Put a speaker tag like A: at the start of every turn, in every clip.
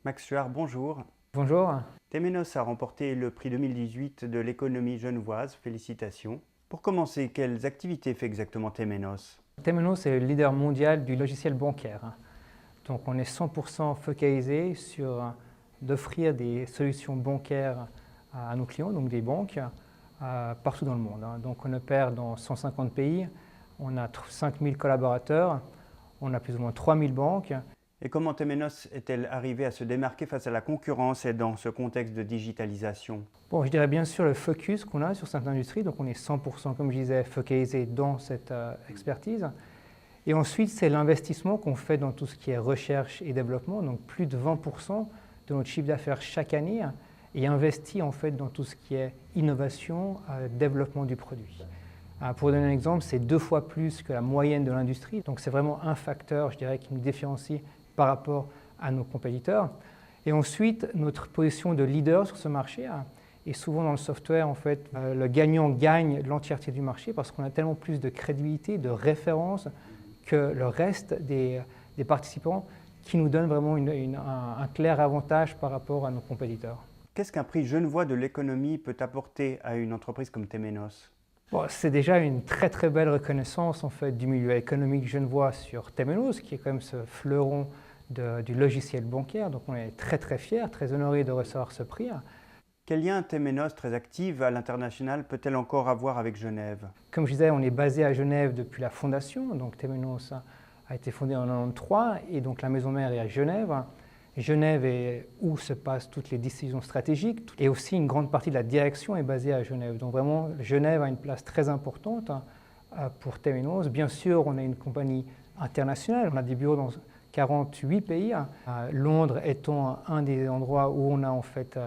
A: Max Suard, bonjour.
B: Bonjour.
A: Temenos a remporté le prix 2018 de l'économie genevoise. Félicitations. Pour commencer, quelles activités fait exactement Temenos?
B: Temenos est le leader mondial du logiciel bancaire. Donc on est 100% focalisé sur d'offrir des solutions bancaires à nos clients, donc des banques, partout dans le monde. Donc on opère dans 150 pays, on a 5000 collaborateurs, on a plus ou moins 3000 banques.
A: Et comment Temenos est-elle arrivée à se démarquer face à la concurrence et dans ce contexte de digitalisation?
B: Bon, je dirais bien sûr le focus qu'on a sur cette industrie, donc on est 100%, comme je disais, focalisé dans cette expertise. Et ensuite, c'est l'investissement qu'on fait dans tout ce qui est recherche et développement, donc plus de 20% de notre chiffre d'affaires chaque année est investi en fait dans tout ce qui est innovation, développement du produit. Pour donner un exemple, c'est 2 fois plus que la moyenne de l'industrie, donc c'est vraiment un facteur, je dirais, qui nous différencie par rapport à nos compétiteurs. Et ensuite, notre position de leader sur ce marché, et souvent dans le software, en fait, le gagnant gagne l'entièreté du marché parce qu'on a tellement plus de crédibilité, de référence que le reste des participants qui nous donne vraiment un clair avantage par rapport à nos compétiteurs.
A: Qu'est-ce qu'un prix genevois de l'économie peut apporter à une entreprise comme Temenos?
B: Bon, c'est déjà une très très belle reconnaissance en fait, du milieu économique genevois sur Temenos, qui est quand même ce fleuron du logiciel bancaire. Donc on est très très fiers, très honorés de recevoir ce prix.
A: Quel lien Temenos, très active à l'international, peut-elle encore avoir avec Genève?
B: Comme je disais, on est basé à Genève depuis la fondation. Donc Temenos a été fondé en 1993 et donc la maison mère est à Genève. Genève est où se passent toutes les décisions stratégiques et aussi une grande partie de la direction est basée à Genève. Donc vraiment, Genève a une place très importante pour Temenos. Bien sûr, on est une compagnie internationale, on a des bureaux dans 48 pays. Londres étant un des endroits où on a en fait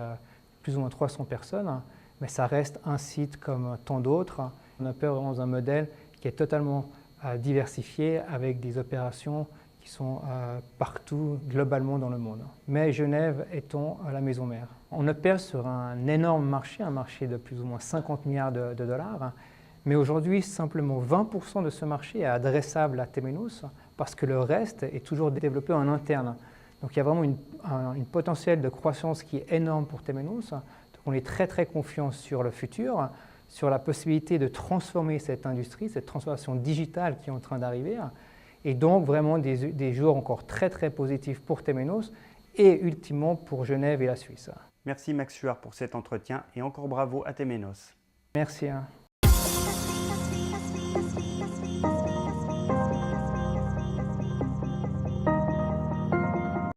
B: plus ou moins 300 personnes, mais ça reste un site comme tant d'autres. On opère vraiment dans un modèle qui est totalement diversifié avec des opérations qui sont partout, globalement dans le monde. Mais Genève étant la maison mère. On opère sur un énorme marché, un marché de plus ou moins 50 milliards de dollars, mais aujourd'hui, simplement 20% de ce marché est adressable à Temenos parce que le reste est toujours développé en interne. Donc il y a vraiment une potentiel de croissance qui est énorme pour Temenos. Donc on est très très confiant sur le futur, sur la possibilité de transformer cette industrie, cette transformation digitale qui est en train d'arriver. Et donc vraiment des jours encore très très positifs pour Temenos et ultimement pour Genève et la Suisse.
A: Merci Max Suard pour cet entretien et encore bravo à Temenos.
B: Merci.